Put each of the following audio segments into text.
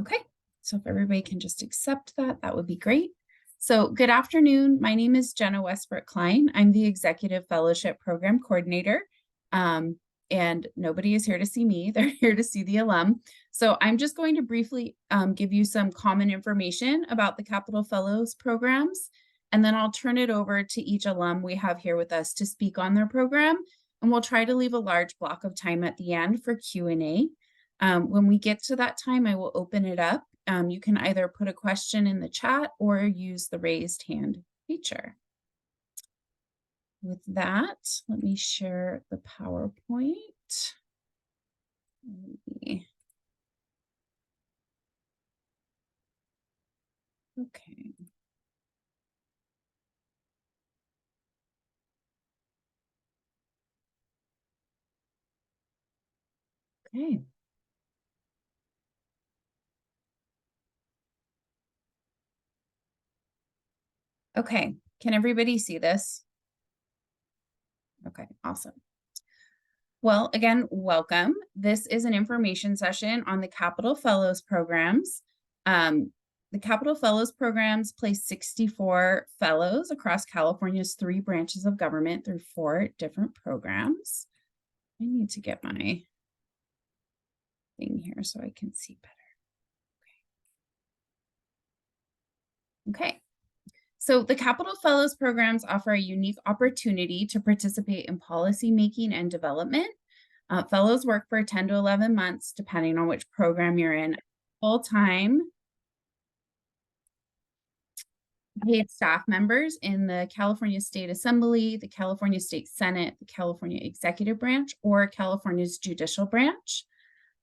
Okay, so if everybody can just accept that, that would be great. So good afternoon. My name is Jenna Westbrook Klein. I'm the Executive Fellowship Program Coordinator. And nobody is here to see me. They're here to see the alum. So I'm just going to briefly give you some common information about the Capital Fellows programs, and then I'll turn it over to each alum we have here with us to speak on their program. And we'll try to leave a large block of time at the end for Q&A. When we get to that time, I will open it up. You can either put a question in the chat or use the raised hand feature. With that, let me share the PowerPoint. Okay. Okay. Okay, can everybody see this? Okay, awesome. Well, again, welcome. This is an information session on the Capital Fellows programs. The Capital Fellows programs place 64 fellows across California's 3 branches of government through 4 different programs. I need to get my thing here so I can see better. Okay. So the Capital Fellows programs offer a unique opportunity to participate in policy making and development. Fellows work for 10 to 11 months, depending on which program you're in, full-time paid staff members in the California State Assembly, the California State Senate, the California Executive Branch, or California's Judicial Branch.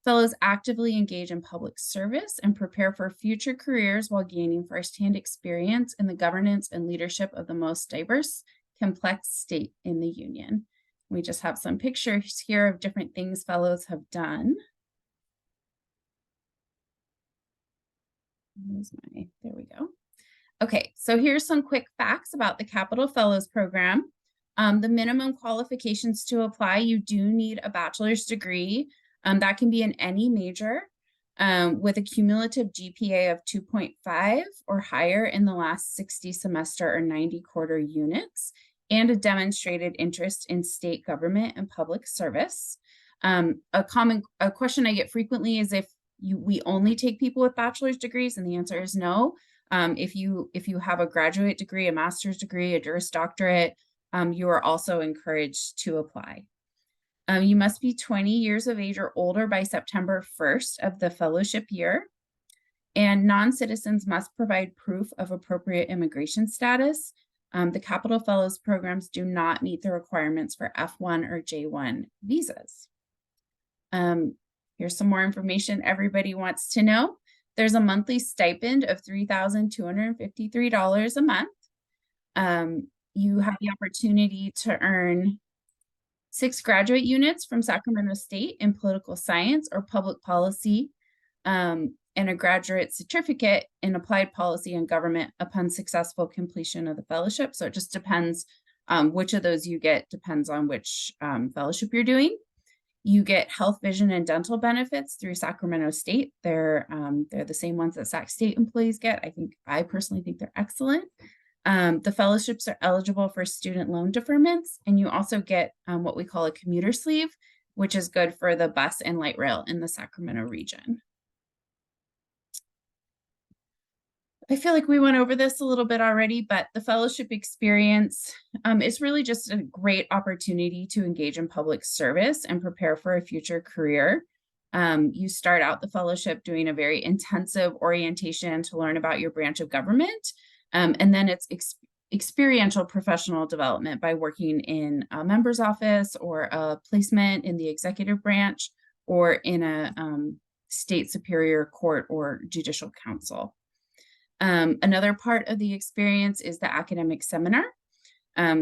Fellows actively engage in public service and prepare for future careers while gaining firsthand experience in the governance and leadership of the most diverse, complex state in the Union. We just have some pictures here of different things fellows have done. There we go. Okay, so here's some quick facts about the Capital Fellows program. The minimum qualifications to apply, you do need a bachelor's degree. That can be in any major with a cumulative GPA of 2.5 or higher in the last 60 semester or 90 quarter units, and a demonstrated interest in state government and public service. A question I get frequently is if we only take people with bachelor's degrees, and the answer is no. If you have a graduate degree, a master's degree, a Juris Doctorate, you are also encouraged to apply. You must be 20 years of age or older by September 1st of the fellowship year. And non-citizens must provide proof of appropriate immigration status. The Capital Fellows programs do not meet the requirements for F1 or J1 visas. Here's some more information everybody wants to know. There's a monthly stipend of $3,253 a month. You have the opportunity to earn 6 graduate units from Sacramento State in political science or public policy, and a graduate certificate in applied policy and government upon successful completion of the fellowship. So it just depends which of those you get, depends on which fellowship you're doing. You get health, vision, and dental benefits through Sacramento State. They're the same ones that Sac State employees get. I personally think they're excellent. The fellowships are eligible for student loan deferments, and you also get what we call a commuter sleeve, which is good for the bus and light rail in the Sacramento region. I feel like we went over this a little bit already, but the fellowship experience is really just a great opportunity to engage in public service and prepare for a future career. You start out the fellowship doing a very intensive orientation to learn about your branch of government. And then it's experiential professional development by working in a member's office or a placement in the executive branch or in a state superior court or judicial council. Another part of the experience is the academic seminar.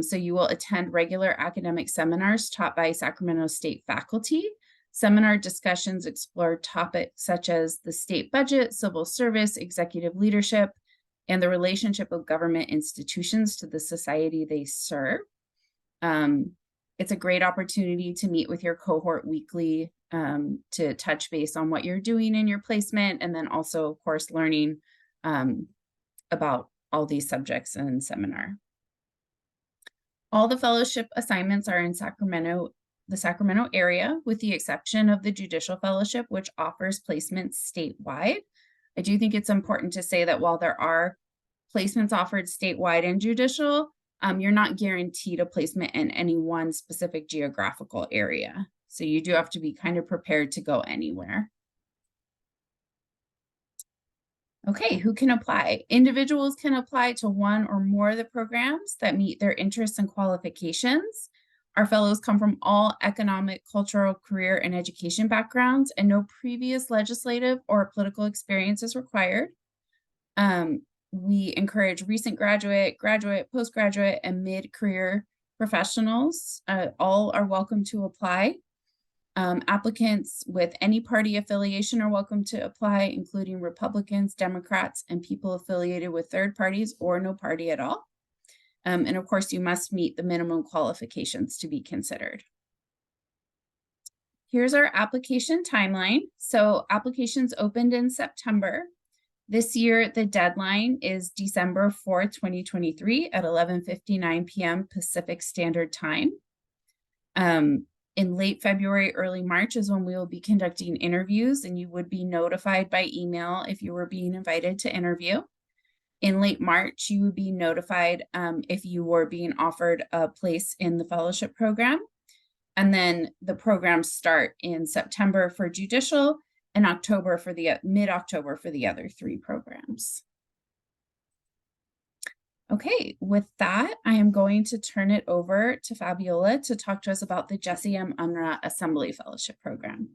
So you will attend regular academic seminars taught by Sacramento State faculty. Seminar discussions explore topics such as the state budget, civil service, executive leadership, and the relationship of government institutions to the society they serve. It's a great opportunity to meet with your cohort weekly to touch base on what you're doing in your placement, and then also, of course, learning about all these subjects in seminar. All the fellowship assignments are in the Sacramento area, with the exception of the Judicial Fellowship, which offers placements statewide. I do think it's important to say that while there are placements offered statewide in judicial, you're not guaranteed a placement in any one specific geographical area. So you do have to be kind of prepared to go anywhere. Okay, who can apply? Individuals can apply to one or more of the programs that meet their interests and qualifications. Our fellows come from all economic, cultural, career, and education backgrounds, and no previous legislative or political experience is required. We encourage recent graduate, postgraduate, and mid-career professionals. All are welcome to apply. Applicants with any party affiliation are welcome to apply, including Republicans, Democrats, and people affiliated with third parties or no party at all. And of course, you must meet the minimum qualifications to be considered. Here's our application timeline. So applications opened in September. This year, the deadline is December 4th, 2023 at 11:59 p.m. Pacific Standard Time. In late February, early March is when we will be conducting interviews, and you would be notified by email if you were being invited to interview. In late March, you would be notified if you were being offered a place in the fellowship program. And then the programs start in September for judicial and October for the mid-October for the other three programs. Okay, with that, I am going to turn it over to Fabiola to talk to us about the Jesse M. Unruh Assembly Fellowship Program.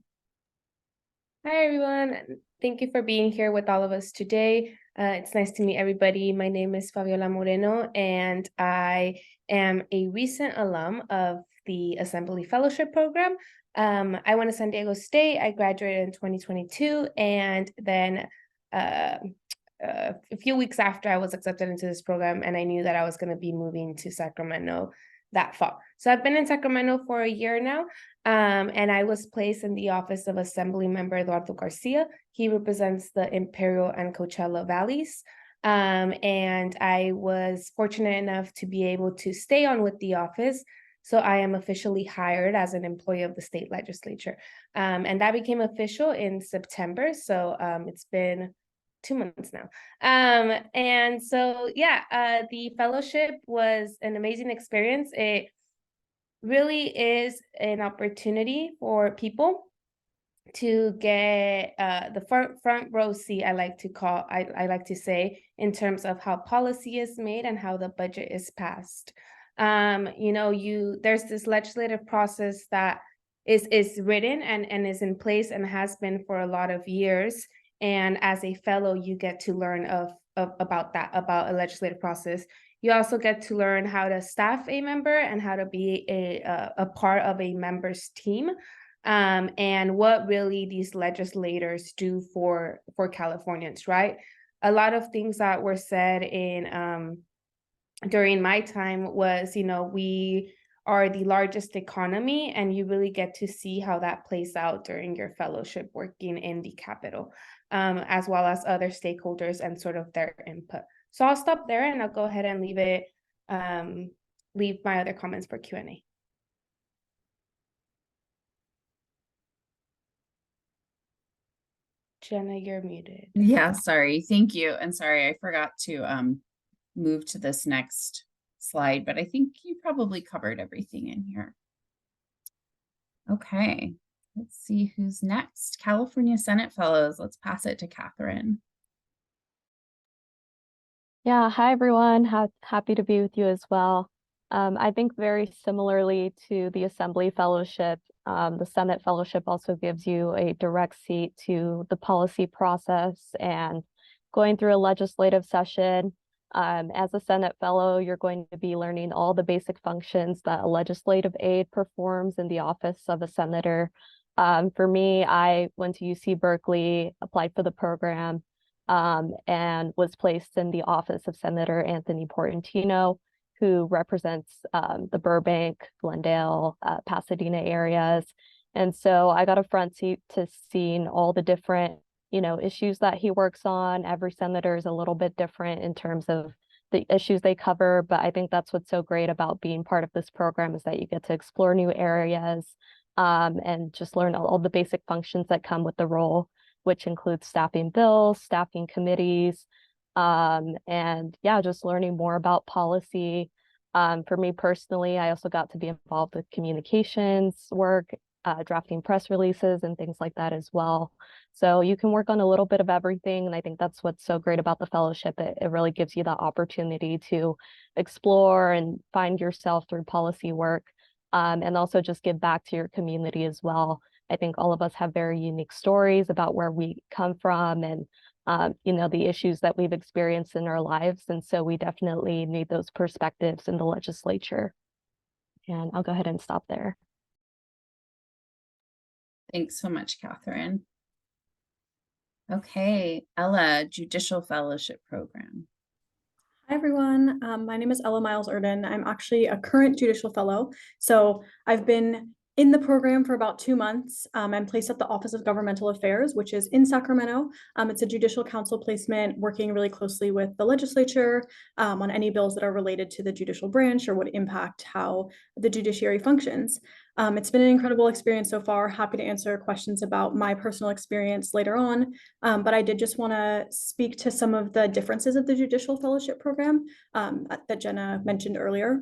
Hi, everyone. Thank you for being here with all of us today. It's nice to meet everybody. My name is Fabiola Moreno, and I am a recent alum of the Assembly Fellowship Program. I went to San Diego State. I graduated in 2022, and then a few weeks after I was accepted into this program, and I knew that I was going to be moving to Sacramento that fall. So I've been in Sacramento for a year now, and I was placed in the office of Assembly Member Eduardo Garcia. He represents the Imperial and Coachella Valleys. And I was fortunate enough to be able to stay on with the office. So I am officially hired as an employee of the state legislature. And that became official in September. So it's been 2 months now. And so, yeah, the fellowship was an amazing experience. It really is an opportunity for people to get the front row seat, I like to say, in terms of how policy is made and how the budget is passed. There's this legislative process that is written and is in place and has been for a lot of years. And as a fellow, you get to learn about a legislative process. You also get to learn how to staff a member and how to be a part of a member's team, and what really these legislators do for Californians, right? A lot of things that were said during my time was, we are the largest economy, and you really get to see how that plays out during your fellowship working in the Capitol, as well as other stakeholders and sort of their input. So I'll stop there and I'll go ahead and leave my other comments for Q&A. Jenna, you're muted. Yeah, sorry. Thank you. And sorry, I forgot to move to this next slide, but I think you probably covered everything in here. Okay, let's see who's next. California Senate Fellows. Let's pass it to Catherine. Yeah, hi everyone. Happy to be with you as well. I think very similarly to the Assembly Fellowship, the Senate Fellowship also gives you a direct seat to the policy process and going through a legislative session. As a Senate Fellow, you're going to be learning all the basic functions that a legislative aide performs in the office of a senator. For me, I went to UC Berkeley, applied for the program, and was placed in the office of Senator Anthony Portantino, who represents the Burbank, Glendale, Pasadena areas. And so I got a front seat to seeing all the different, issues that he works on. Every senator is a little bit different in terms of the issues they cover, but I think that's what's so great about being part of this program is that you get to explore new areas, and just learn all the basic functions that come with the role, which includes staffing bills, staffing committees, and yeah, just learning more about policy. For me personally, I also got to be involved with communications work, drafting press releases and things like that as well. So you can work on a little bit of everything. And I think that's what's so great about the fellowship. It really gives you the opportunity to explore and find yourself through policy work, and also just give back to your community as well. I think all of us have very unique stories about where we come from and the issues that we've experienced in our lives. And so we definitely need those perspectives in the legislature. And I'll go ahead and stop there. Thanks so much, Catherine. Okay, Ella, Judicial Fellowship Program. Hi, everyone. My name is Ella Miles Erden. I'm actually a current judicial fellow. So I've been in the program for about 2 months. I'm placed at the Office of Governmental Affairs, which is in Sacramento. It's a judicial council placement working really closely with the legislature on any bills that are related to the judicial branch or would impact how the judiciary functions. It's been an incredible experience so far. Happy to answer questions about my personal experience later on. But I did just want to speak to some of the differences of the Judicial Fellowship Program that Jenna mentioned earlier.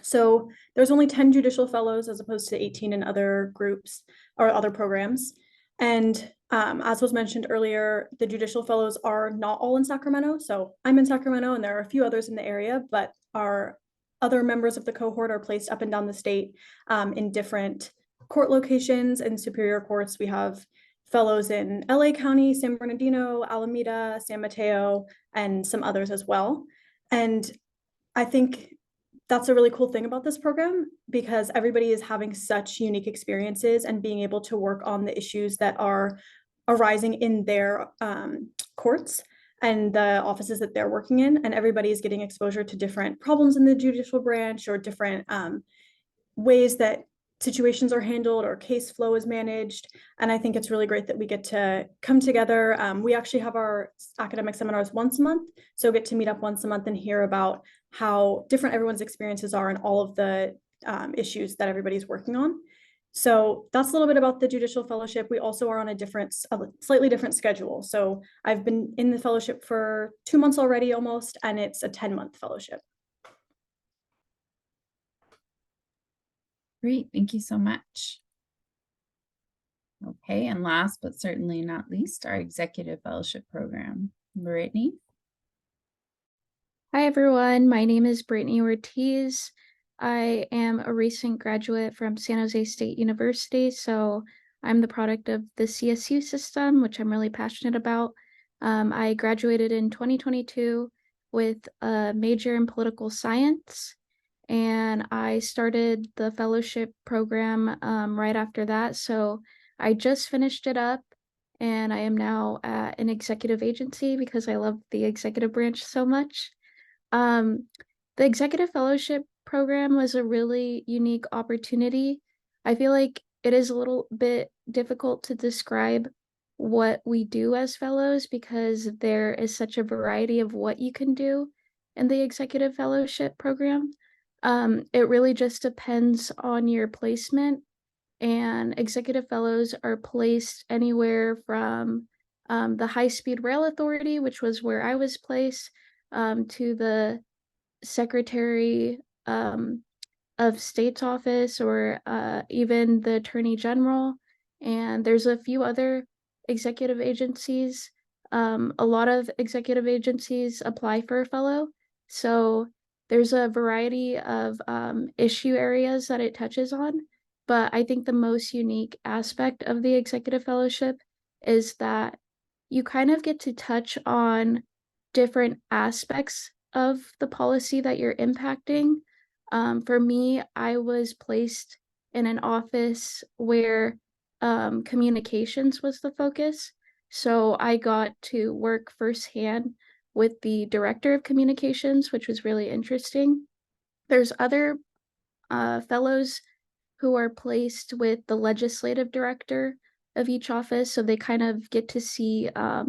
So there's only 10 judicial fellows as opposed to 18 in other groups or other programs. And as was mentioned earlier, the judicial fellows are not all in Sacramento. So I'm in Sacramento and there are a few others in the area, but our other members of the cohort are placed up and down the state in different court locations and superior courts. We have fellows in LA County, San Bernardino, Alameda, San Mateo, and some others as well. And I think that's a really cool thing about this program because everybody is having such unique experiences and being able to work on the issues that are arising in their courts and the offices that they're working in. And everybody is getting exposure to different problems in the judicial branch or different ways that situations are handled or case flow is managed. And I think it's really great that we get to come together. We actually have our academic seminars once a month. So get to meet up once a month and hear about how different everyone's experiences are and all of the issues that everybody's working on. So that's a little bit about the Judicial Fellowship. We also are on a slightly different schedule. So I've been in the fellowship for 2 months already almost, and it's a 10-month fellowship. Great, thank you so much. Okay, and last but certainly not least, our Executive Fellowship Program. Brittany? Hi, everyone. My name is Brittany Ortiz. I am a recent graduate from San Jose State University, so I'm the product of the CSU system, which I'm really passionate about. I graduated in 2022 with a major in political science, and I started the fellowship program right after that. So I just finished it up, and I am now at an executive agency because I love the executive branch so much. The executive fellowship program was a really unique opportunity. I feel like it is a little bit difficult to describe what we do as fellows because there is such a variety of what you can do in the executive fellowship program. It really just depends on your placement, and executive fellows are placed anywhere from the High-Speed Rail Authority, which was where I was placed, to the Secretary of State's office or even the Attorney General. And there's a few other executive agencies. A lot of executive agencies apply for a fellow. So there's a variety of issue areas that it touches on. But I think the most unique aspect of the executive fellowship is that you kind of get to touch on different aspects of the policy that you're impacting. For me, I was placed in an office where communications was the focus. So I got to work firsthand with the director of communications, which was really interesting. There's other fellows who are placed with the legislative director of each office. So they kind of get to see a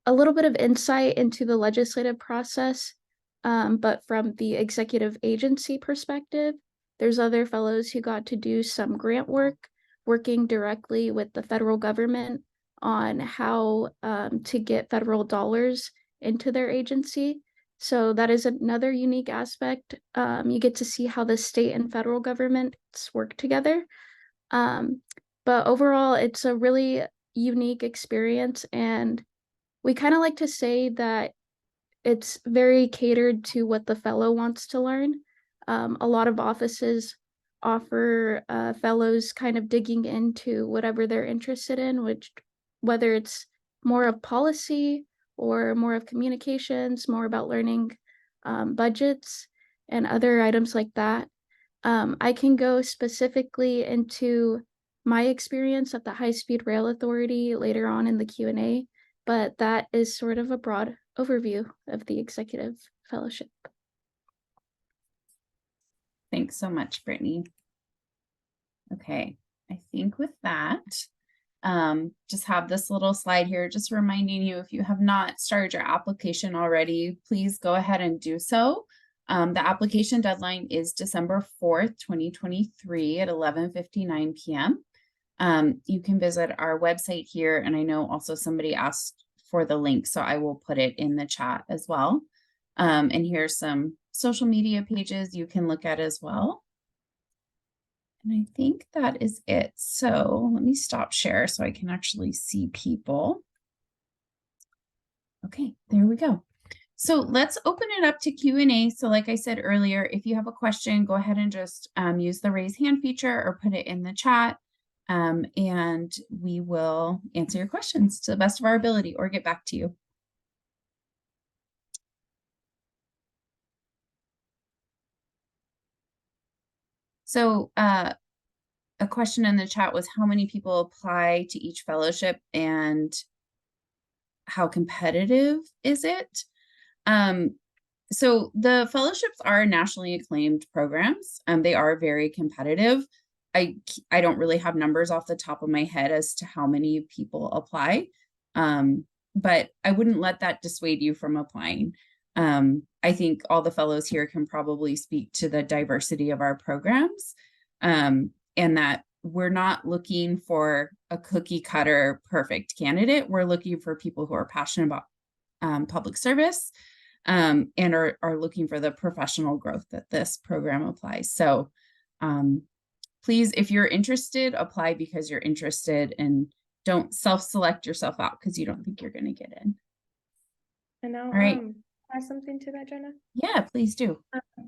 little bit of insight into the legislative process, but from the executive agency perspective. There's other fellows who got to do some grant work, working directly with the federal government on how to get federal dollars into their agency. So that is another unique aspect. You get to see how the state and federal governments work together. But overall, it's a really unique experience, and we kind of like to say that it's very catered to what the fellow wants to learn. A lot of offices offer fellows kind of digging into whatever they're interested in, which whether it's more of policy or more of communications, more about learning budgets and other items like that. I can go specifically into my experience at the High Speed Rail Authority later on in the Q&A, but that is sort of a broad overview of the executive fellowship. Thanks so much, Brittany. Okay, I think with that, just have this little slide here, just reminding you, if you have not started your application already, please go ahead and do so. The application deadline is December 4th, 2023 at 11:59 p.m. You can visit our website here, and I know also somebody asked for the link, so I will put it in the chat as well. And here's some social media pages you can look at as well. And I think that is it. So let me stop share so I can actually see people. Okay, there we go. So let's open it up to Q&A. So like I said earlier, if you have a question, go ahead and just use the raise hand feature or put it in the chat. And we will answer your questions to the best of our ability or get back to you. So a question in the chat was how many people apply to each fellowship and how competitive is it? So the fellowships are nationally acclaimed programs. They are very competitive. I don't really have numbers off the top of my head as to how many people apply, but I wouldn't let that dissuade you from applying. I think all the fellows here can probably speak to the diversity of our programs, and that we're not looking for a cookie cutter perfect candidate. We're looking for people who are passionate about public service, and are looking for the professional growth that this program applies. So please, if you're interested, apply because you're interested, and don't self-select yourself out because you don't think you're going to get in. And now, all right. add something to that, Jenna? Yeah, please do.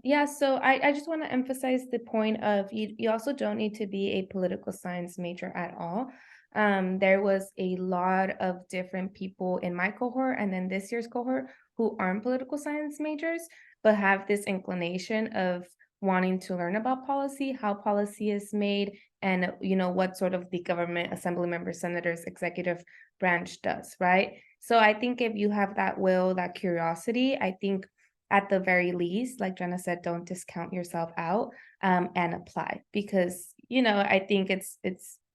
Yeah, so I just want to emphasize the point of you also don't need to be a political science major at all. There was a lot of different people in my cohort and then this year's cohort who aren't political science majors, but have this inclination of wanting to learn about policy, how policy is made, and what sort of the government, assembly members, senators, executive branch does, right? So I think if you have that will, that curiosity, I think at the very least, like Jenna said, don't discount yourself out and apply, because I think it's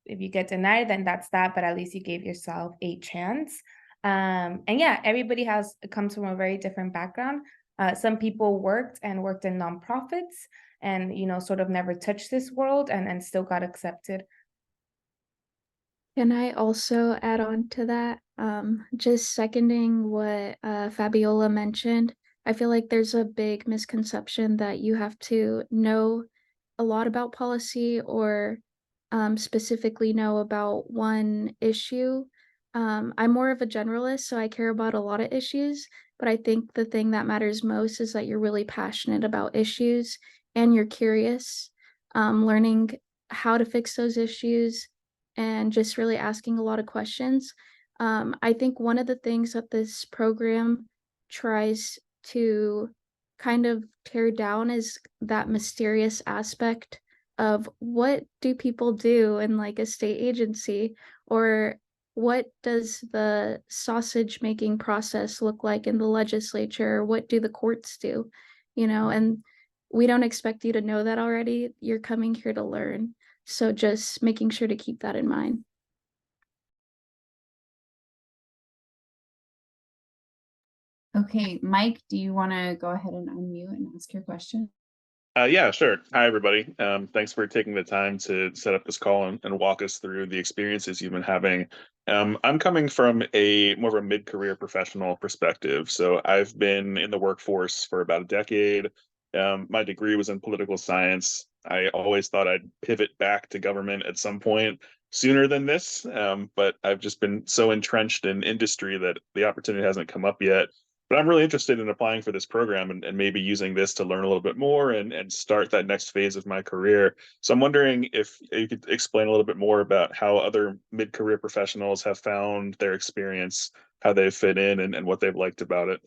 if you get denied, then that's that, but at least you gave yourself a chance. And yeah, everybody comes from a very different background. Some people worked in nonprofits and sort of never touched this world and still got accepted. Can I also add on to that? Just seconding what Fabiola mentioned, I feel like there's a big misconception that you have to know a lot about policy or specifically know about one issue. I'm more of a generalist, so I care about a lot of issues, but I think the thing that matters most is that you're really passionate about issues and you're curious, learning how to fix those issues and just really asking a lot of questions. I think one of the things that this program tries to kind of tear down is that mysterious aspect of what do people do in like a state agency, or what does the sausage making process look like in the legislature? What do the courts do? And we don't expect you to know that already. You're coming here to learn. So just making sure to keep that in mind. Okay, Mike, do you want to go ahead and unmute and ask your question? Yeah, sure. Hi, everybody. Thanks for taking the time to set up this call and walk us through the experiences you've been having. I'm coming from a more of a mid-career professional perspective. So I've been in the workforce for about a decade. My degree was in political science. I always thought I'd pivot back to government at some point sooner than this, but I've just been so entrenched in industry that the opportunity hasn't come up yet. But I'm really interested in applying for this program and maybe using this to learn a little bit more and start that next phase of my career. So I'm wondering if you could explain a little bit more about how other mid-career professionals have found their experience, how they fit in, and what they've liked about it.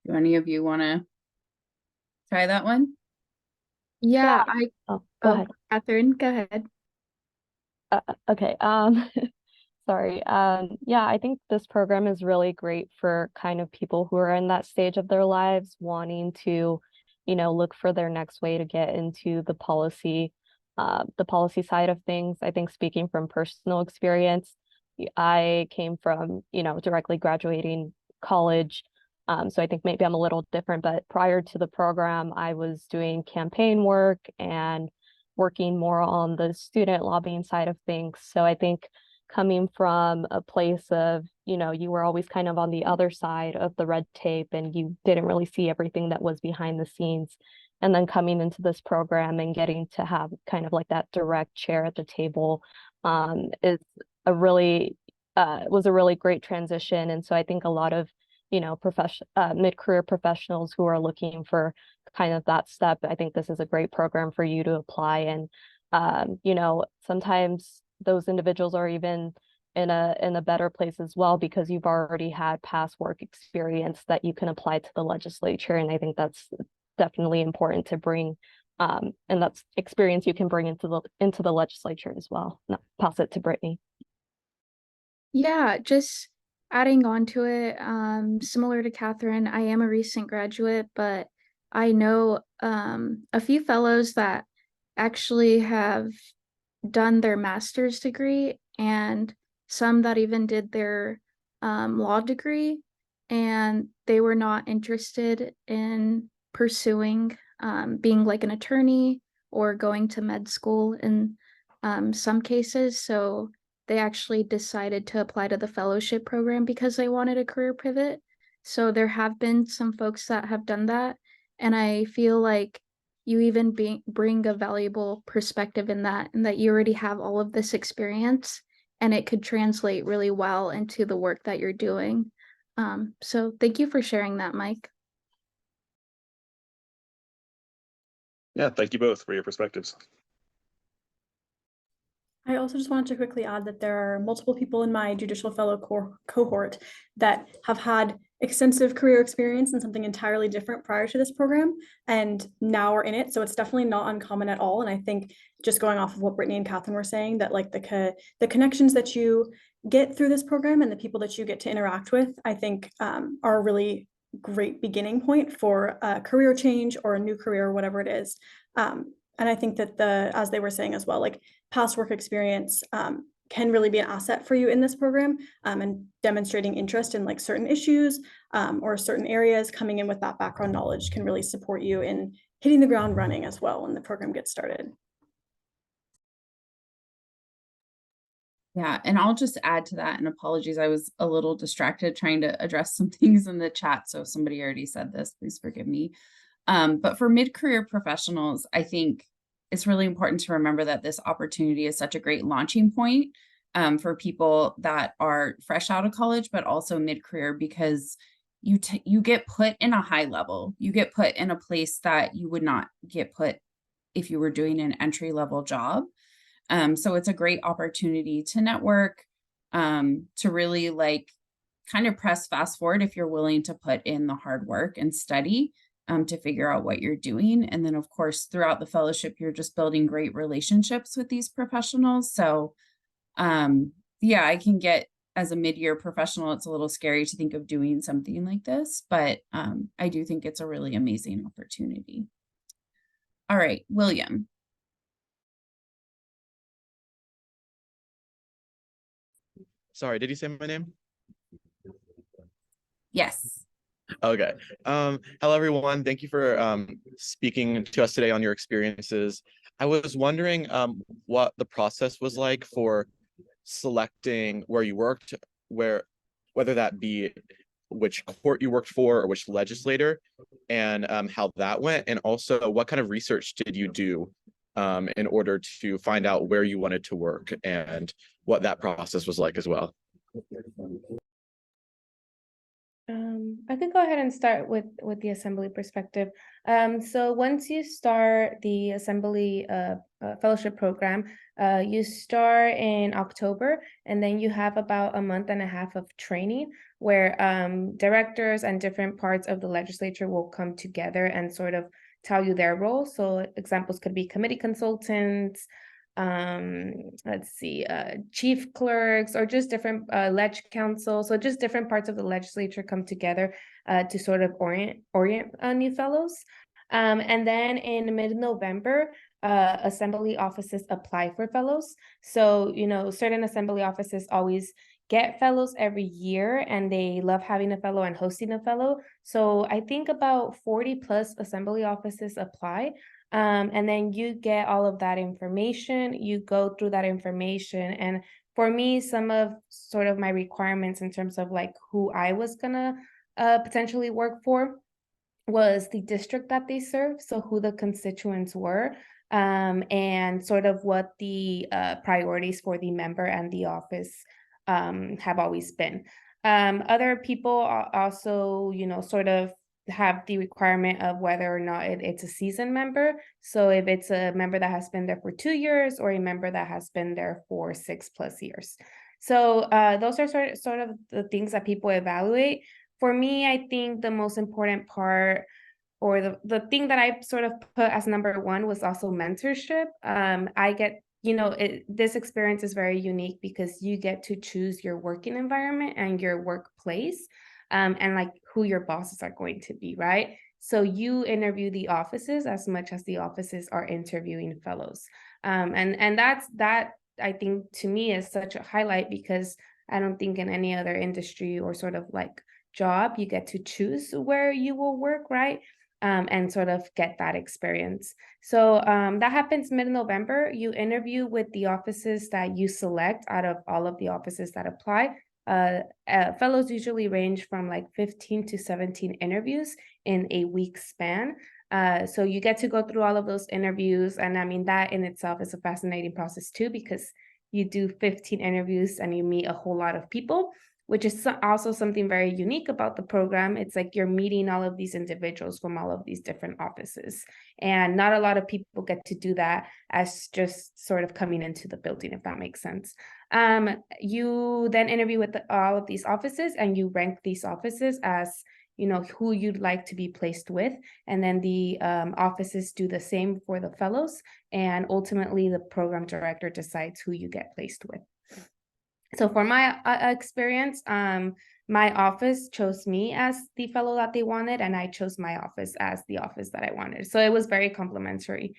Do any of you want to try that one? Yeah, Oh, go ahead. Catherine, go ahead. Okay. Sorry. Yeah, I think this program is really great for kind of people who are in that stage of their lives wanting to, look for their next way to get into the policy side of things. I think speaking from personal experience, I came from, directly graduating college. So I think maybe I'm a little different, but prior to the program, I was doing campaign work and working more on the student lobbying side of things. So I think coming from a place of, you were always kind of on the other side of the red tape and you didn't really see everything that was behind the scenes. And then coming into this program and getting to have kind of like that direct chair at the table is a really was a really great transition. And so I think a lot of, mid-career professionals who are looking for kind of that step, I think this is a great program for you to apply. And sometimes those individuals are even in a better place as well because you've already had past work experience that you can apply to the legislature. And I think that's definitely important to bring, and that's experience you can bring into the legislature as well. Now, pass it to Brittany. Yeah, just adding on to it, similar to Catherine, I am a recent graduate, but I know a few fellows that actually have done their master's degree and some that even did their law degree, and they were not interested in pursuing being like an attorney or going to med school in some cases. So they actually decided to apply to the fellowship program because they wanted a career pivot. So there have been some folks that have done that. And I feel like you even bring a valuable perspective in that, and that you already have all of this experience and it could translate really well into the work that you're doing. So thank you for sharing that, Mike. Yeah, thank you both for your perspectives. I also just wanted to quickly add that there are multiple people in my judicial fellow cohort that have had extensive career experience in something entirely different prior to this program and now are in it. So it's definitely not uncommon at all. And I think just going off of what Brittany and Catherine were saying, that like the connections that you get through this program and the people that you get to interact with, I think are a really great beginning point for a career change or a new career or whatever it is. And I think that as they were saying as well, like past work experience can really be an asset for you in this program, and demonstrating interest in like certain issues or certain areas, coming in with that background knowledge can really support you in hitting the ground running as well when the program gets started. Yeah, and I'll just add to that, and apologies, I was a little distracted trying to address some things in the chat. So if somebody already said this, please forgive me. But for mid-career professionals, I think it's really important to remember that this opportunity is such a great launching point for people that are fresh out of college, but also mid-career, because you get put in a high level. You get put in a place that you would not get put if you were doing an entry-level job. So it's a great opportunity to network, to really like kind of press fast forward if you're willing to put in the hard work and study to figure out what you're doing. And then, of course, throughout the fellowship, you're just building great relationships with these professionals. So, yeah, as a mid-year professional, it's a little scary to think of doing something like this, but I do think it's a really amazing opportunity. All right, William. Sorry, did you say my name? Yes. Okay. Hello, everyone. Thank you for speaking to us today on your experiences. I was wondering what the process was like for selecting where you worked, whether that be which court you worked for or which legislator, and how that went, and also what kind of research did you do in order to find out where you wanted to work and what that process was like as well. I could go ahead and start with the assembly perspective. So once you start the assembly fellowship program, you start in October, and then you have about a month and a half of training where directors and different parts of the legislature will come together and sort of tell you their role. So examples could be committee consultants, let's see, chief clerks, or just different ledge council. So just different parts of the legislature come together to sort of orient new fellows. And then in mid-November, assembly offices apply for fellows. So, you know, certain assembly offices always get fellows every year, and they love having a fellow and hosting a fellow. So I think about 40 plus assembly offices apply. And then you get all of that information, you go through that information. And for me, some of sort of my requirements in terms of like who I was gonna potentially work for was the district that they serve, so who the constituents were, and sort of what the priorities for the member and the office have always been. Other people also, you know, sort of have the requirement of whether or not it's a seasoned member. So if it's a member that has been there for 2 years or a member that has been there for 6+ years. So those are sort of the things that people evaluate. For me, I think the most important part, or the thing that I sort of put as number one, was also mentorship. I get, you know, this experience is very unique because you get to choose your working environment and your workplace, and like who your bosses are going to be, right? So you interview the offices as much as the offices are interviewing fellows. And that I think to me is such a highlight, because I don't think in any other industry or sort of like job you get to choose where you will work, right? And sort of get that experience. So that happens mid-November. You interview with the offices that you select out of all of the offices that apply. Fellows usually range from like 15 to 17 interviews in a week span. So you get to go through all of those interviews. And I mean, that in itself is a fascinating process too, because you do 15 interviews and you meet a whole lot of people, which is also something very unique about the program. It's like you're meeting all of these individuals from all of these different offices. And not a lot of people get to do that as just sort of coming into the building, if that makes sense. You then interview with all of these offices, and you rank these offices as, you know, who you'd like to be placed with. And then the offices do the same for the fellows. And ultimately, the program director decides who you get placed with. So for my experience, my office chose me as the fellow that they wanted, and I chose my office as the office that I wanted. So it was very complimentary.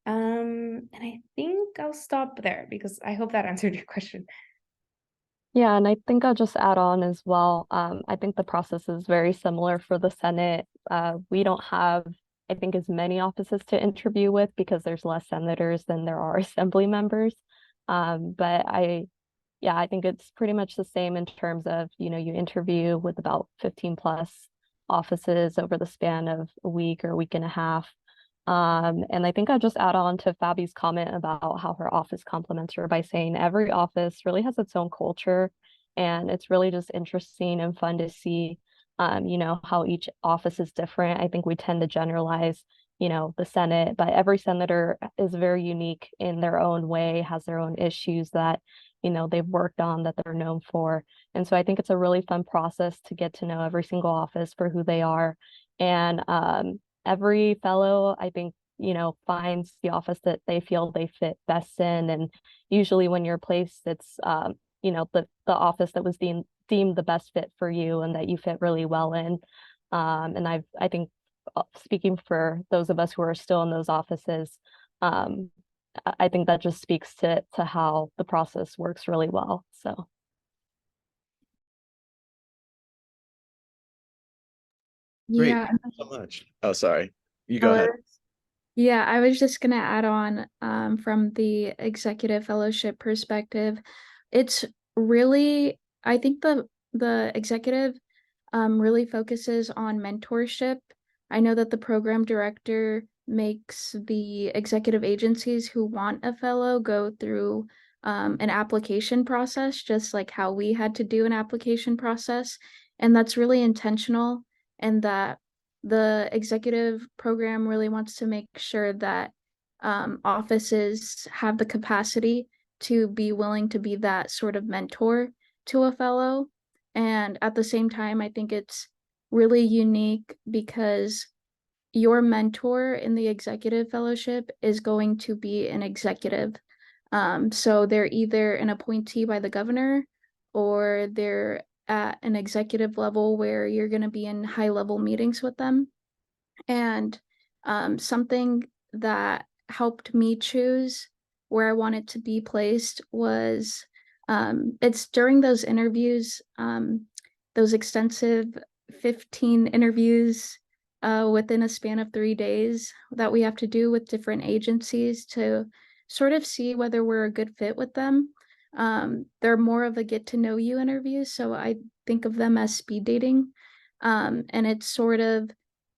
And I think I'll stop there because I hope that answered your question. Yeah, and I think I'll just add on as well. I think the process is very similar for the Senate. We don't have, I think, as many offices to interview with because there's less senators than there are assembly members. But I think it's pretty much the same in terms of, you know, you interview with about 15 plus offices over the span of a week or a week and a half. And I think I'll just add on to Fabi's comment about how her office compliments her by saying every office really has its own culture, and it's really just interesting and fun to see, you know, how each office is different. I think we tend to generalize, you know, the Senate, but every senator is very unique in their own way, has their own issues that, you know, they've worked on, that they're known for. And so I think it's a really fun process to get to know every single office for who they are. And every fellow, I think, you know, finds the office that they feel they fit best in. And usually when you're placed, it's, you know, the office that was deemed the best fit for you and that you fit really well in. And I think speaking for those of us who are still in those offices, I think that just speaks to how the process works really well. So. Great, Yeah. thank you so much. Oh, sorry. You go Oh, ahead. Yeah, I was just gonna add on from the executive fellowship perspective. It's really, I think the executive really focuses on mentorship. I know that the program director makes the executive agencies who want a fellow go through an application process, just like how we had to do an application process. And that's really intentional, and that the executive program really wants to make sure that offices have the capacity to be willing to be that sort of mentor to a fellow. And at the same time, I think it's really unique because your mentor in the executive fellowship is going to be an executive. So they're either an appointee by the governor, or they're at an executive level where you're going to be in high level meetings with them. And something that helped me choose where I wanted to be placed was it's during those interviews, those extensive 15 interviews within a span of 3 days that we have to do with different agencies to sort of see whether we're a good fit with them. They're more of a get to know you interview, so I think of them as speed dating. And it's sort of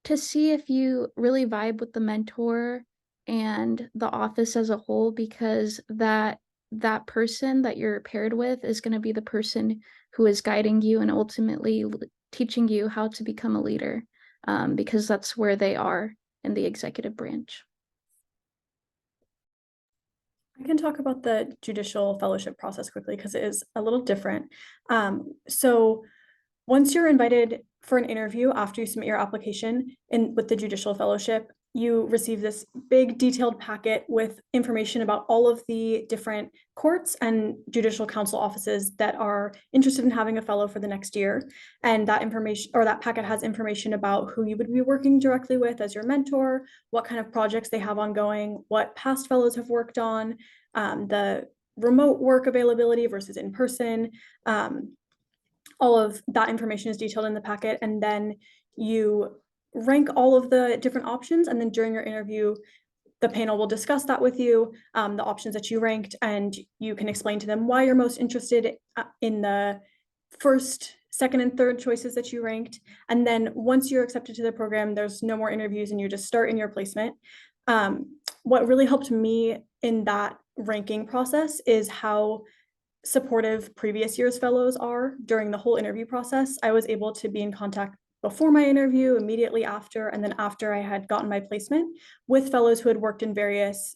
to see if you really vibe with the mentor and the office as a whole, because that person that you're paired with is going to be the person who is guiding you and ultimately teaching you how to become a leader, because that's where they are in the executive branch. I can talk about the judicial fellowship process quickly because it is a little different. So once you're invited for an interview after you submit your application with the judicial fellowship, you receive this big detailed packet with information about all of the different courts and judicial council offices that are interested in having a fellow for the next year. And that information, or that packet, has information about who you would be working directly with as your mentor, what kind of projects they have ongoing, what past fellows have worked on, the remote work availability versus in person. All of that information is detailed in the packet, and then you rank all of the different options, and then during your interview, the panel will discuss that with you, the options that you ranked, and you can explain to them why you're most interested in the first, second, and third choices that you ranked. And then once you're accepted to the program, there's no more interviews and you just start in your placement. What really helped me in that ranking process is how supportive previous year's fellows are during the whole interview process. I was able to be in contact before my interview, immediately after, and then after I had gotten my placement with fellows who had worked in various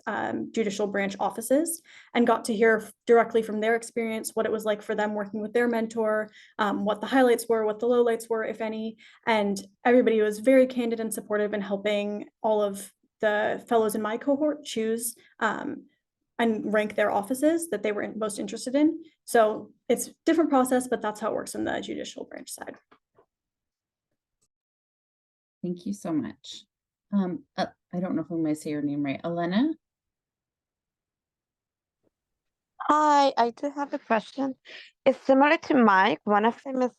judicial branch offices, and got to hear directly from their experience what it was like for them working with their mentor, what the highlights were, what the lowlights were, if any. And everybody was very candid and supportive in helping all of the fellows in my cohort choose and rank their offices that they were most interested in. So it's a different process, but that's how it works on the judicial branch side. Thank you so much. I don't know if I'm going to say your name right. Elena? Hi, I do have a question. It's similar to Mike. One of them is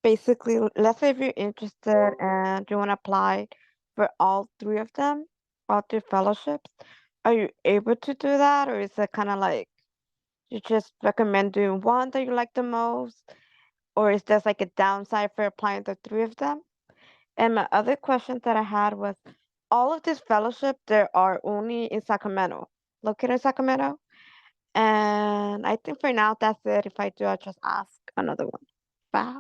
basically, let's say if you're interested and you want to apply for all three of them, all three fellowships, are you able to do that? Or is it kind of like you just recommend doing one that you like the most? Or is there like a downside for applying the three of them? And my other question that I had was, all of these fellowships, there are only in Sacramento, located in Sacramento. And I think for now, that's it. If I do, I'll just ask another one. Bye.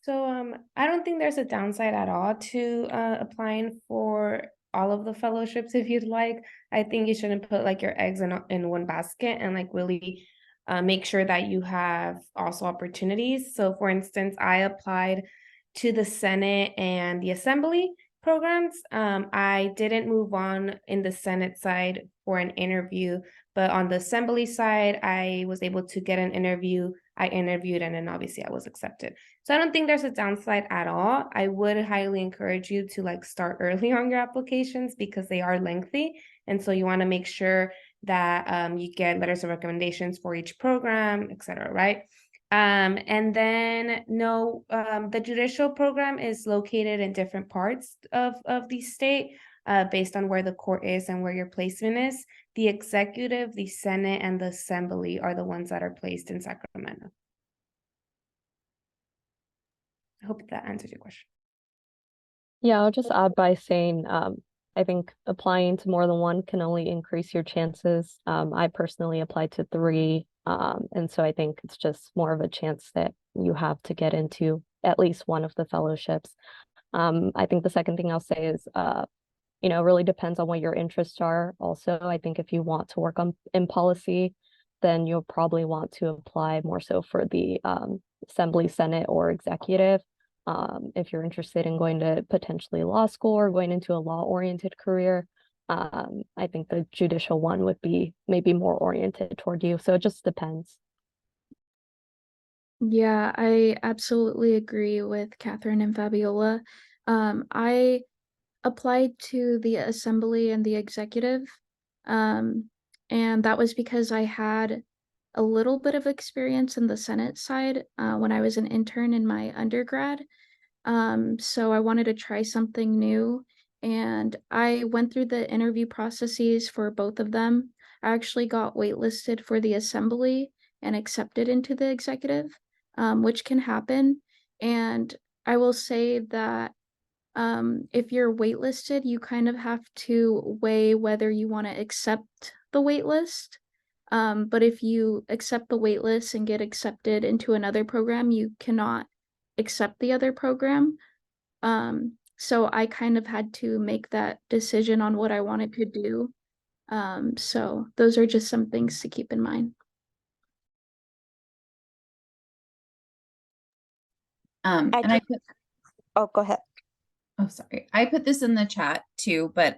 So I don't think there's a downside at all to applying for all of the fellowships if you'd like. I think you shouldn't put like your eggs in one basket, and like really make sure that you have also opportunities. So for instance, I applied to the Senate and the Assembly, programs. I didn't move on in the Senate side for an interview, but on the Assembly side, I was able to get an interview. I interviewed, and then obviously I was accepted. So I don't think there's a downside at all. I would highly encourage you to like start early on your applications because they are lengthy. And so you want to make sure that you get letters of recommendations for each program, et cetera, right? And then no, the judicial program is located in different parts of the state based on where the court is and where your placement is. The executive, the Senate, and the Assembly are the ones that are placed in Sacramento. I hope that answers your question. Yeah, I'll just add by saying, I think applying to more than one can only increase your chances. I personally applied to 3, and so I think it's just more of a chance that you have to get into at least one of the fellowships. I think the second thing I'll say is, you know, it really depends on what your interests are. Also, I think if you want to work in policy, then you'll probably want to apply more so for the Assembly, Senate, or executive. If you're interested in going to potentially law school or going into a law-oriented career, I think the judicial one would be maybe more oriented toward you. So it just depends. Yeah, I absolutely agree with Catherine and Fabiola. I applied to the Assembly and the executive, and that was because I had a little bit of experience in the Senate side when I was an intern in my undergrad. So I wanted to try something new, and I went through the interview processes for both of them. I actually got waitlisted for the Assembly and accepted into the executive, which can happen. And I will say that if you're waitlisted, you kind of have to weigh whether you want to accept the waitlist. But if you accept the waitlist and get accepted into another program, you cannot accept the other program. So I kind of had to make that decision on what I wanted to do. So those are just some things to keep in mind. And I put, Oh, go ahead. oh, sorry. I put this in the chat too, but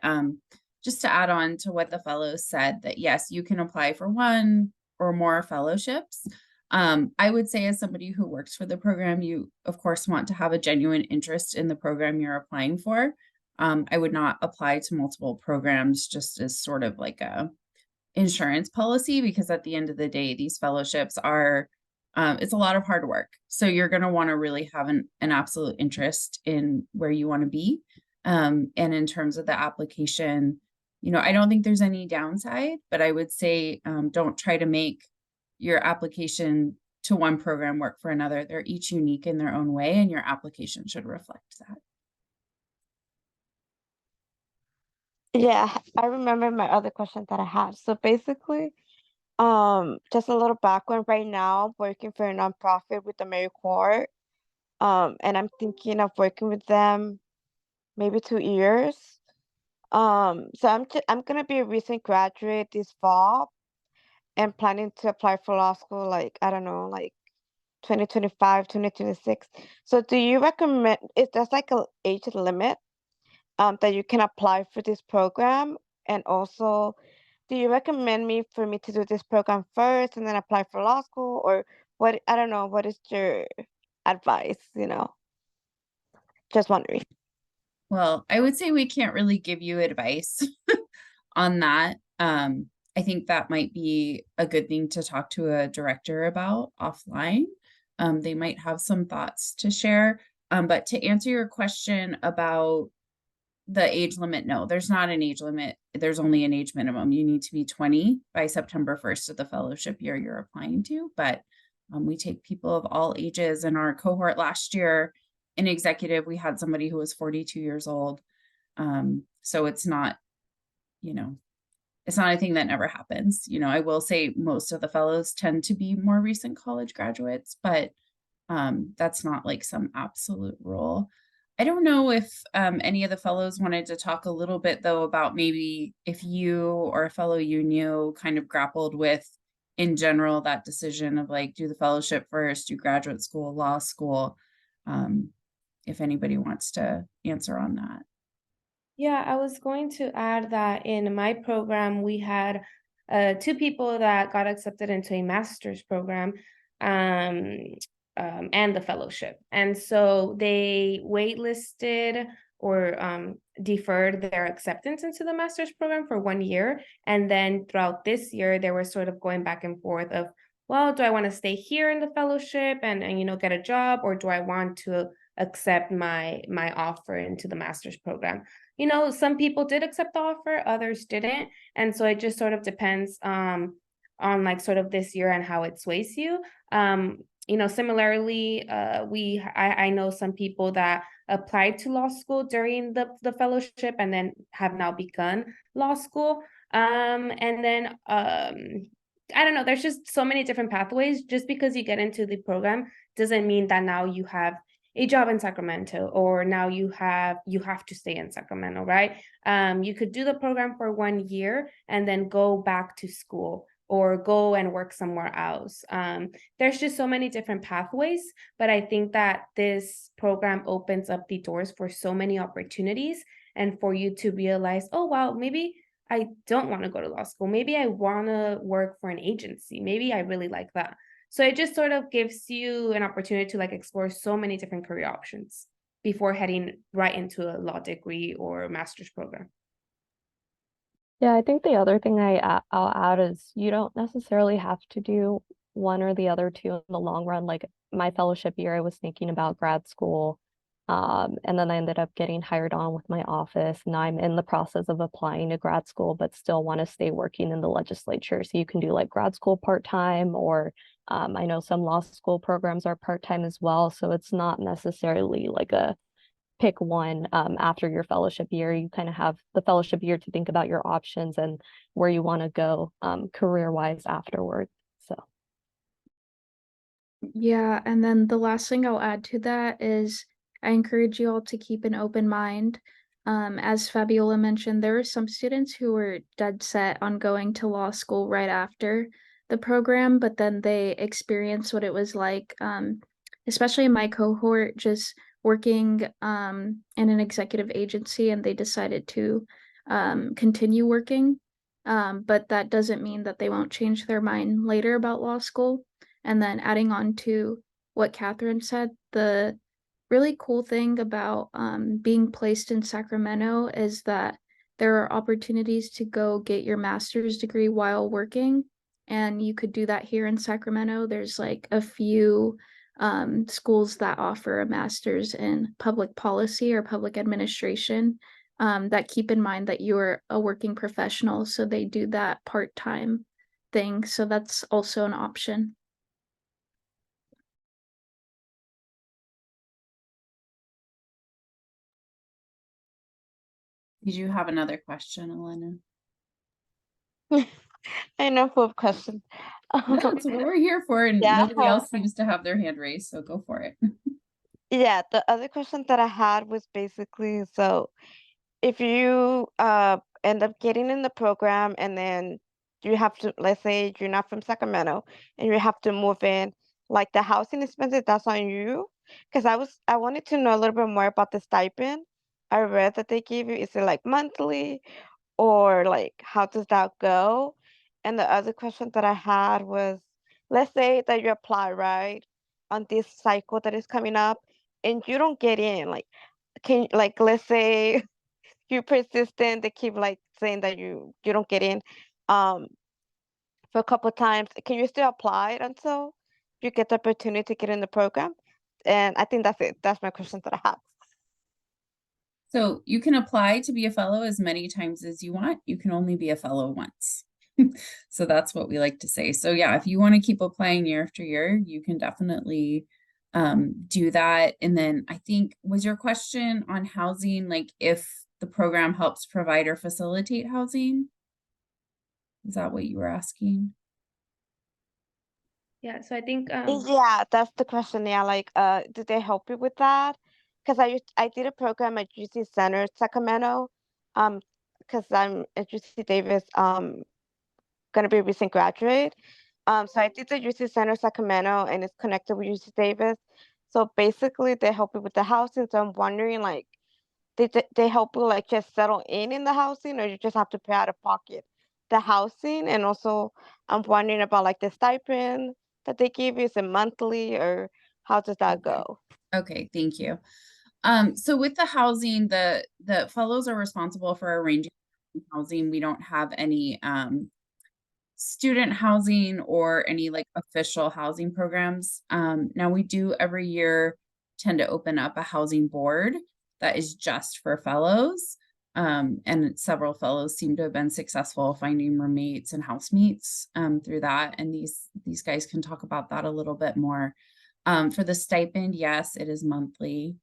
just to add on to what the fellows said, that yes, you can apply for one or more fellowships. I would say as somebody who works for the program, you of course want to have a genuine interest in the program you're applying for. I would not apply to multiple programs just as sort of like a insurance policy, because at the end of the day, these fellowships are, it's a lot of hard work. So you're going to want to really have an absolute interest in where you want to be. And in terms of the application, you know, I don't think there's any downside, but I would say don't try to make your application to one program work for another. They're each unique in their own way, and your application should reflect that. Yeah, I remember my other question that I had. So basically, just a little background. Right now, I'm working for a nonprofit with AmeriCorps. And I'm thinking of working with them maybe 2 years. So I'm gonna be a recent graduate this fall and planning to apply for law school, like, I don't know, like 2025, 2026. So do you recommend, is there's like a age limit that you can apply for this program? And also, do you recommend for me to do this program first and then apply for law school, or what? I don't know, what is your advice, Just wondering. Well, I would say we can't really give you advice on that. I think that might be a good thing to talk to a director about offline. They might have some thoughts to share. But to answer your question about the age limit, no, there's not an age limit. There's only an age minimum. You need to be 20 by September 1st of the fellowship year you're applying to. But we take people of all ages. In our cohort last year in executive, we had somebody who was 42 years old. So it's not, it's not a thing that never happens. I will say most of the fellows tend to be more recent college graduates, but that's not like some absolute rule. I don't know if any of the fellows wanted to talk a little bit though about maybe if you or a fellow you knew kind of grappled with in general that decision of like, do the fellowship first, do graduate school, law school, if anybody wants to answer on that. Yeah, I was going to add that in my program, we had two people that got accepted into a master's program um, and the fellowship. And so they waitlisted or deferred their acceptance into the master's program for 1 year. And then throughout this year, they were sort of going back and forth of, well, do I want to stay here in the fellowship and you know, get a job, or do I want to accept my offer into the master's program? You know, some people did accept the offer, others didn't. And so it just sort of depends on like sort of this year and how it sways you. You know, similarly, I know some people that applied to law school during the fellowship and then have now begun law school. And then I don't know, there's just so many different pathways. Just because you get into the program doesn't mean that now you have a job in Sacramento, or now you have to stay in Sacramento, right? You could do the program for 1 year and then go back to school or go and work somewhere else. There's just so many different pathways, but I think that this program opens up the doors for so many opportunities, and for you to realize, oh wow, maybe I don't want to go to law school. Maybe I want to work for an agency. Maybe I really like that. So it just sort of gives you an opportunity to like explore so many different career options before heading right into a law degree or a master's program. Yeah, I think the other thing I'll add is you don't necessarily have to do one or the other two in the long run. Like my fellowship year, I was thinking about grad school. And then I ended up getting hired on with my office. Now I'm in the process of applying to grad school, but still want to stay working in the legislature. So you can do like grad school part-time, or I know some law school programs are part-time as well. So it's not necessarily like a pick one after your fellowship year. You kind of have the fellowship year to think about your options and where you want to go career-wise afterward. So Yeah, and then the last thing I'll add to that is I encourage you all to keep an open mind. As Fabiola mentioned, there are some students who were dead set on going to law school right after the program, but then they experienced what it was like, especially in my cohort, just working in an executive agency, and they decided to continue working. But that doesn't mean that they won't change their mind later about law school. And then adding on to what Catherine said, the really cool thing about being placed in Sacramento is that there are opportunities to go get your master's degree while working. And you could do that here in Sacramento. There's like a few schools that offer a master's in public policy or public administration that keep in mind that you're a working professional. So they do that part-time thing. So that's also an option. Did you have another question, Elena? I know full of questions. No, that's what we're here for, and Yeah. nobody else seems to have their hand raised, so go for it. Yeah, the other question that I had was basically, so if you end up getting in the program and then you have to, let's say you're not from Sacramento and you have to move in, like the housing expenses, that's on you. Because I wanted to know a little bit more about the stipend. I read that they give you, is it like monthly, or like how does that go? And the other question that I had was, let's say that you apply, right, on this cycle that is coming up and you don't get in, like, can, like, let's say you're persistent, they keep like saying that you don't get in um for a couple of times, can you still apply it until you get the opportunity to get in the program? And I think that's it. That's my question that I have. So you can apply to be a fellow as many times as you want. You can only be a fellow once. So that's what we like to say. So yeah, if you want to keep applying year after year, you can definitely do that. And then I think, was your question on housing, like if the program helps provide or facilitate housing? Is that what you were asking? Yeah, so I think Yeah, that's the question. Yeah, like did they help you with that? Because I did a program at UC Center Sacramento, um because I'm at UC Davis, gonna be a recent graduate. So I did the UC Center Sacramento and it's connected with UC Davis. So basically they help you with the housing. So I'm wondering, like, they help you like just settle in the housing, or you just have to pay out of pocket the housing? And also, I'm wondering about like the stipend that they give you. Is it monthly, or how does that go? Okay, thank you. So with the housing, the fellows are responsible for arranging housing. We don't have any student housing or any like official housing programs. Now we do every year tend to open up a housing board that is just for fellows. And several fellows seem to have been successful finding roommates and housemates through that. And these guys can talk about that a little bit more. For the stipend, yes, it is monthly.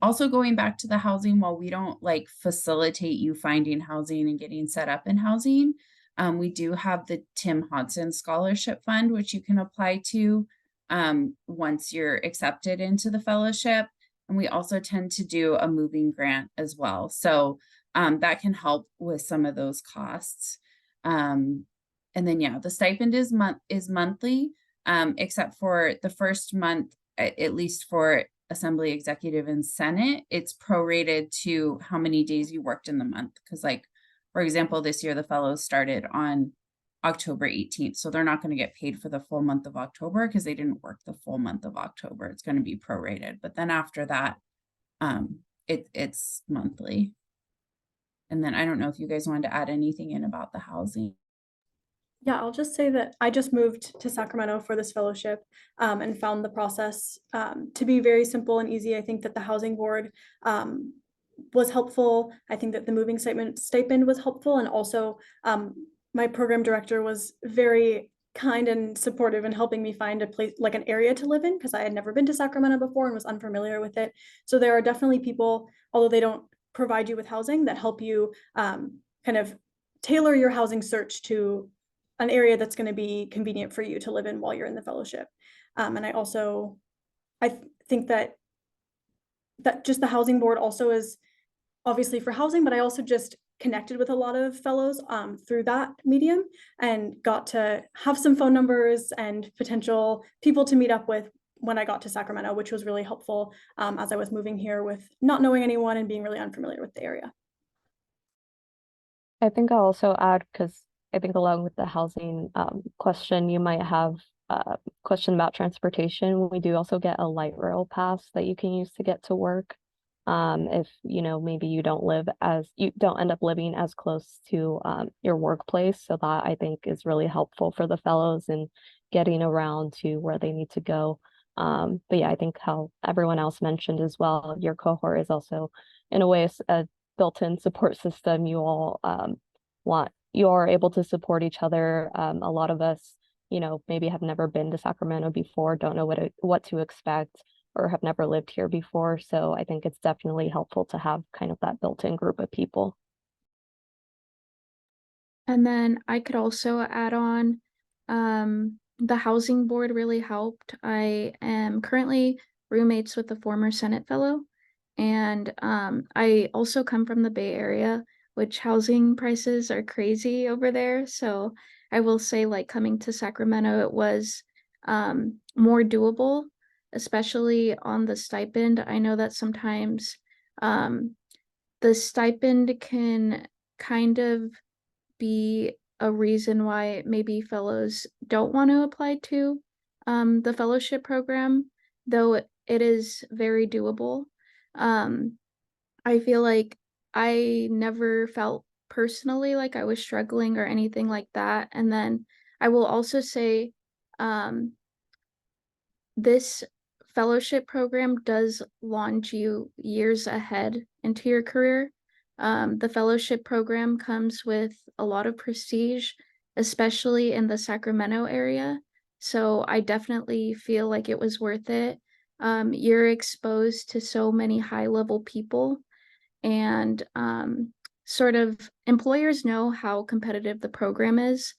Also going back to the housing, while we don't like facilitate you finding housing and getting set up in housing, we do have the Tim Hodson Scholarship Fund, which you can apply to once you're accepted into the fellowship. And we also tend to do a moving grant as well. So that can help with some of those costs. And then, yeah, the stipend is monthly, except for the first month, at least for Assembly, Executive, and Senate, it's prorated to how many days you worked in the month. Because like, for example, this year the fellows started on October 18th. So they're not going to get paid for the full month of October because they didn't work the full month of October. It's going to be prorated. But then after that, it's monthly. And then I don't know if you guys wanted to add anything in about the housing. Yeah, I'll just say that I just moved to Sacramento for this fellowship and found the process to be very simple and easy. I think that the housing board was helpful. I think that the moving stipend was helpful. And also my program director was very kind and supportive in helping me find a place, like an area to live in, because I had never been to Sacramento before and was unfamiliar with it. So there are definitely people, although they don't provide you with housing, that help you kind of tailor your housing search to an area that's going to be convenient for you to live in while you're in the fellowship. And I think that just the housing board also is obviously for housing, but I also just connected with a lot of fellows through that medium and got to have some phone numbers and potential people to meet up with when I got to Sacramento, which was really helpful as I was moving here with not knowing anyone and being really unfamiliar with the area. I think I'll also add, because I think along with the housing question, you might have a question about transportation. We do also get a light rail pass that you can use to get to work. If maybe you don't end up living as close to your workplace. So that I think is really helpful for the fellows in getting around to where they need to go. But yeah, I think how everyone else mentioned as well, your cohort is also in a way a built-in support system. You all you are able to support each other. A lot of us, maybe have never been to Sacramento before, don't know what to expect, or have never lived here before. So I think it's definitely helpful to have kind of that built-in group of people. And then I could also add on, the housing board really helped. I am currently roommates with a former Senate fellow, and I also come from the Bay Area, which housing prices are crazy over there. So I will say, like, coming to Sacramento, it was more doable, especially on the stipend. I know that sometimes the stipend can kind of be a reason why maybe fellows don't want to apply to the fellowship program, though it is very doable. I feel like I never felt personally like I was struggling or anything like that. And then I will also say, this fellowship program does launch you years ahead into your career. The fellowship program comes with a lot of prestige, especially in the Sacramento area. So I definitely feel like it was worth it. You're exposed to so many high-level people, and sort of employers know how competitive the program is.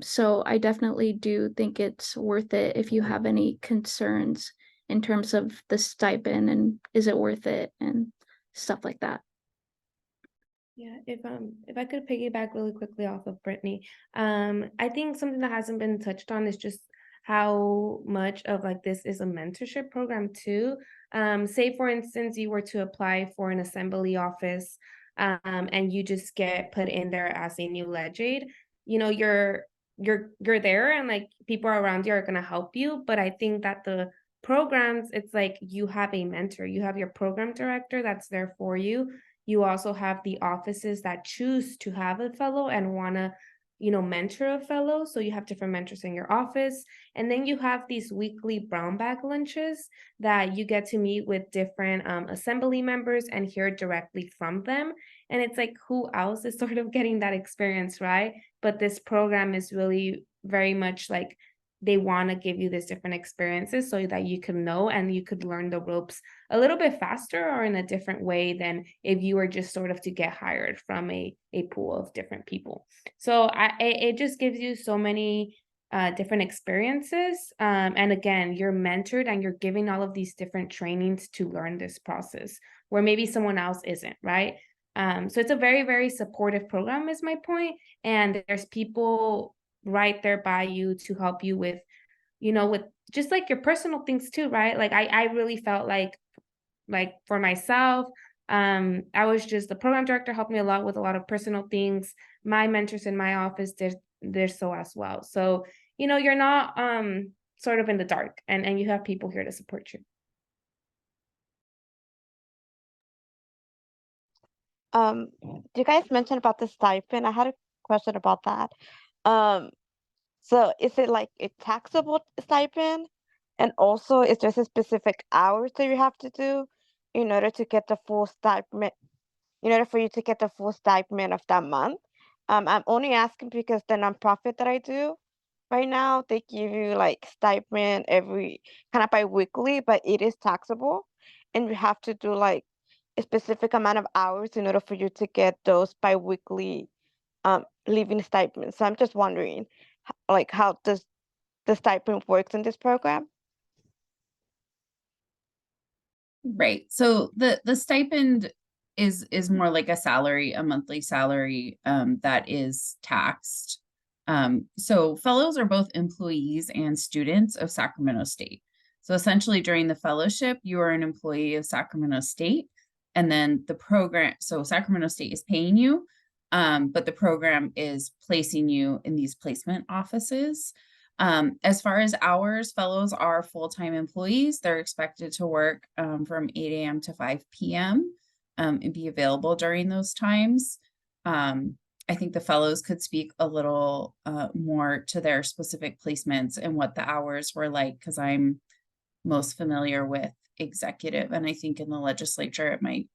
So I definitely do think it's worth it if you have any concerns in terms of the stipend and is it worth it and stuff like that. Yeah, if I could piggyback really quickly off of Brittany, I think something that hasn't been touched on is just how much of like this is a mentorship program too. Say, for instance, you were to apply for an assembly office, and you just get put in there as a new leg aide. You know, you're there, and like people around you are going to help you. But I think that the programs, it's like you have a mentor, you have your program director that's there for you. You also have the offices that choose to have a fellow and want to, you know, mentor a fellow. So you have different mentors in your office. And then you have these weekly brown bag lunches that you get to meet with different assembly members and hear directly from them. And it's like, who else is sort of getting that experience, right? But this program is really very much like they want to give you these different experiences so that you can know and you could learn the ropes a little bit faster or in a different way than if you were just sort of to get hired from a pool of different people. So it just gives you so many different experiences. And again, you're mentored and you're giving all of these different trainings to learn this process where maybe someone else isn't, right? So it's a very, very supportive program is my point. And there's people right there by you to help you with, you know, with just like your personal things too, right? Like I really felt like for myself, I was just the program director helped me a lot with a lot of personal things. My mentors in my office did so as well. So, you know, you're not sort of in the dark and you have people here to support you. You guys mentioned about the stipend. I had a question about that. Um, so is it like a taxable stipend? And also, is there a specific hours that you have to do in order to get the full stipend, in order for you to get the full stipend of that month? I'm only asking because the nonprofit that I do right now, they give you like stipend every kind of bi-weekly, but it is taxable, and you have to do like a specific amount of hours in order for you to get those bi-weekly living stipends. So I'm just wondering, like, how does the stipend works in this program? Right. So the stipend is more like a salary, a monthly salary that is taxed. So fellows are both employees and students of Sacramento State. So essentially during the fellowship, you are an employee of Sacramento State, and then the program, so Sacramento State is paying you, but the program is placing you in these placement offices. As far as hours, fellows are full-time employees. They're expected to work from 8 a.m. to 5 p.m. And be available during those times. I think the fellows could speak a little more to their specific placements and what the hours were like, because I'm most familiar with executive, and I think in the legislature it might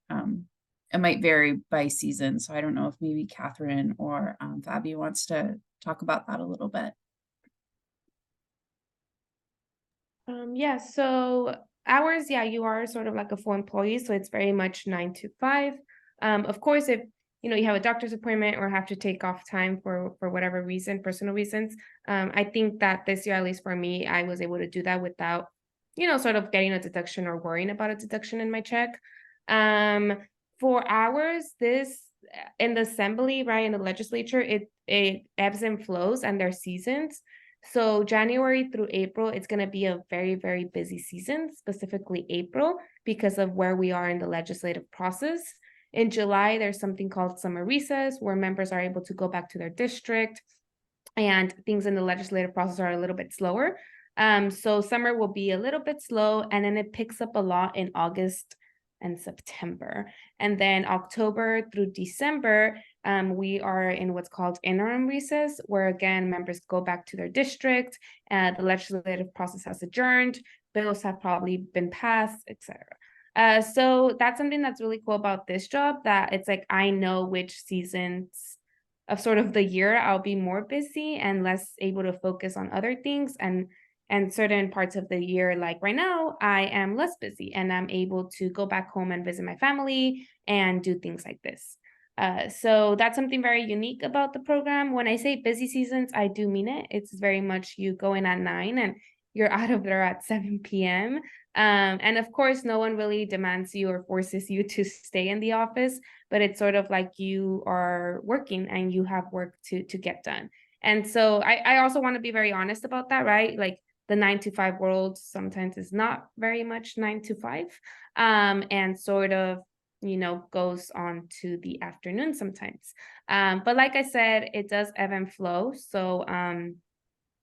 vary by season. So I don't know if maybe Catherine or Fabi wants to talk about that a little bit. Yeah, so hours, yeah, you are sort of like a full employee, so it's very much 9 to 5. Of course, if you know you have a doctor's appointment or have to take off time for whatever reason, personal reasons, I think that this year, at least for me, I was able to do that without, you know, sort of getting a deduction or worrying about a deduction in my check. For hours, this in the assembly, right, in the legislature, it ebbs and flows and there's seasons. So January through April, it's going to be a very, very busy season, specifically April, because of where we are in the legislative process. In July, there's something called summer recess, where members are able to go back to their district, and things in the legislative process are a little bit slower. So summer will be a little bit slow, and then it picks up a lot in August and September. And then October through December, we are in what's called interim recess, where again, members go back to their district, the legislative process has adjourned, bills have probably been passed, etc. So that's something that's really cool about this job, that it's like I know which seasons of sort of the year I'll be more busy and less able to focus on other things, and certain parts of the year, like right now, I am less busy and I'm able to go back home and visit my family and do things like this. So that's something very unique about the program. When I say busy seasons, I do mean it. It's very much you go in at 9 and you're out of there at 7 p.m. And of course, no one really demands you or forces you to stay in the office, but it's sort of like you are working and you have work to get done. And so I also want to be very honest about that, right? Like, the 9 to 5 world sometimes is not very much 9 to 5, and sort of, you know, goes on to the afternoon sometimes. But like I said, it does ebb and flow. So,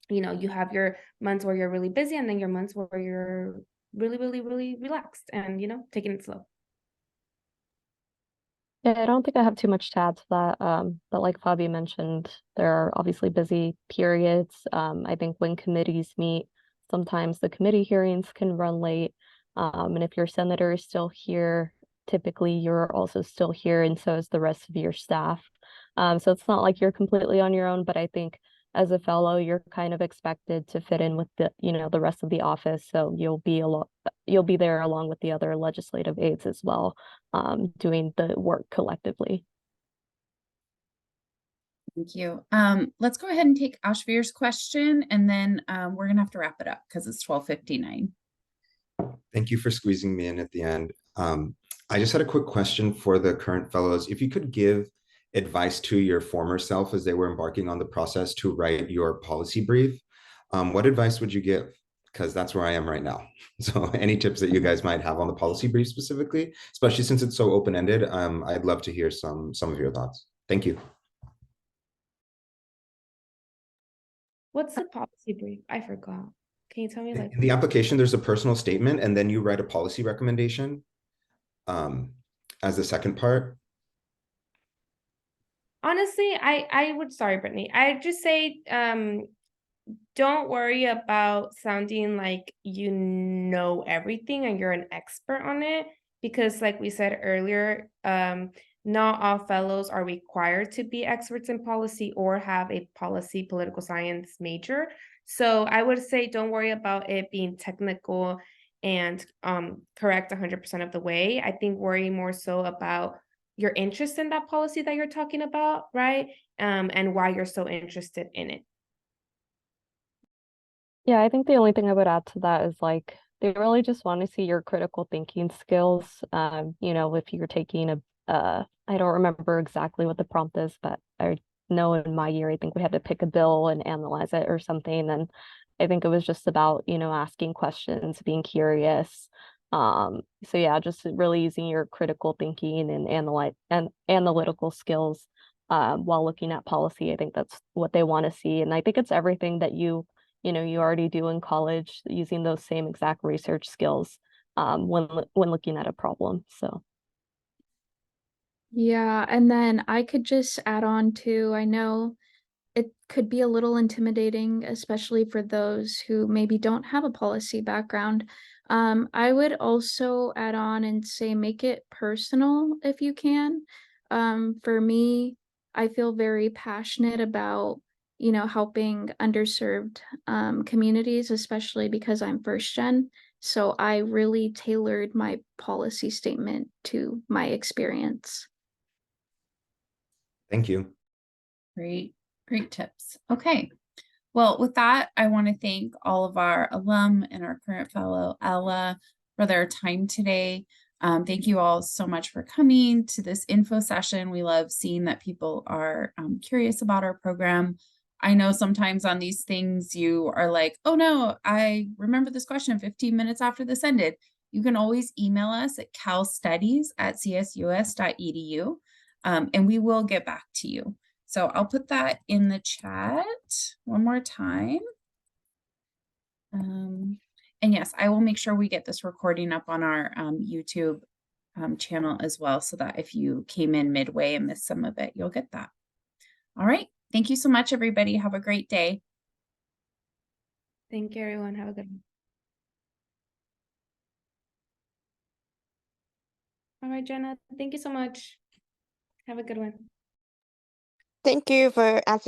you know, you have your months where you're really busy, and then your months where you're really, really, really relaxed and, you know, taking it slow. Yeah, I don't think I have too much to add to that. But like Fabi mentioned, there are obviously busy periods. I think when committees meet, sometimes the committee hearings can run late. And if your senator is still here, typically you're also still here, and so is the rest of your staff. So it's not like you're completely on your own, but I think as a fellow, you're kind of expected to fit in with the, you know, the rest of the office. So you'll be there along with the other legislative aides as well, doing the work collectively. Thank you. Let's go ahead and take Ashvir's question, and then we're gonna have to wrap it up because it's 12:59. Thank you for squeezing me in at the end. I just had a quick question for the current fellows. If you could give advice to your former self as they were embarking on the process to write your policy brief, what advice would you give? Because that's where I am right now. So any tips that you guys might have on the policy brief specifically, especially since it's so open-ended, I'd love to hear some of your thoughts. Thank you. What's the policy brief? I forgot. Can you tell me, like, In the application, there's a personal statement, and then you write a policy recommendation as the second part. honestly, I would, sorry, Brittany, I'd just say, don't worry about sounding like you know everything and you're an expert on it, because like we said earlier, not all fellows are required to be experts in policy or have a policy political science major. So I would say don't worry about it being technical and correct 100% of the way. I think worry more so about your interest in that policy that you're talking about, right? And why you're so interested in it. Yeah, I think the only thing I would add to that is like they really just want to see your critical thinking skills. You know, if you're taking I don't remember exactly what the prompt is, but I know in my year I think we had to pick a bill and analyze it or something. And I think it was just about, you know, asking questions, being curious. So yeah, just really using your critical thinking and analytical skills while looking at policy. I think that's what they want to see. And I think it's everything that you know, you already do in college, using those same exact research skills when looking at a problem. So Yeah, and then I could just add on to, I know it could be a little intimidating, especially for those who maybe don't have a policy background. I would also add on and say make it personal if you can. For me, I feel very passionate about, you know, helping underserved communities, especially because I'm first gen. So I really tailored my policy statement to my experience. Thank you. Great, great tips. Okay. Well, with that, I want to thank all of our alum and our current fellow, Ella, for their time today. Thank you all so much for coming to this info session. We love seeing that people are curious about our program. I know sometimes on these things you are like, oh no, I remember this question 15 minutes after this ended. You can always email us at calstudies@csus.edu, and we will get back to you. So I'll put that in the chat one more time. And yes, I will make sure we get this recording up on our YouTube channel as well, so that if you came in midway and missed some of it, you'll get that. All right. Thank you so much, everybody. Have a great day. Thank you, everyone. Have a good one. All right, Jenna, thank you so much. Have a good one. Thank you for answering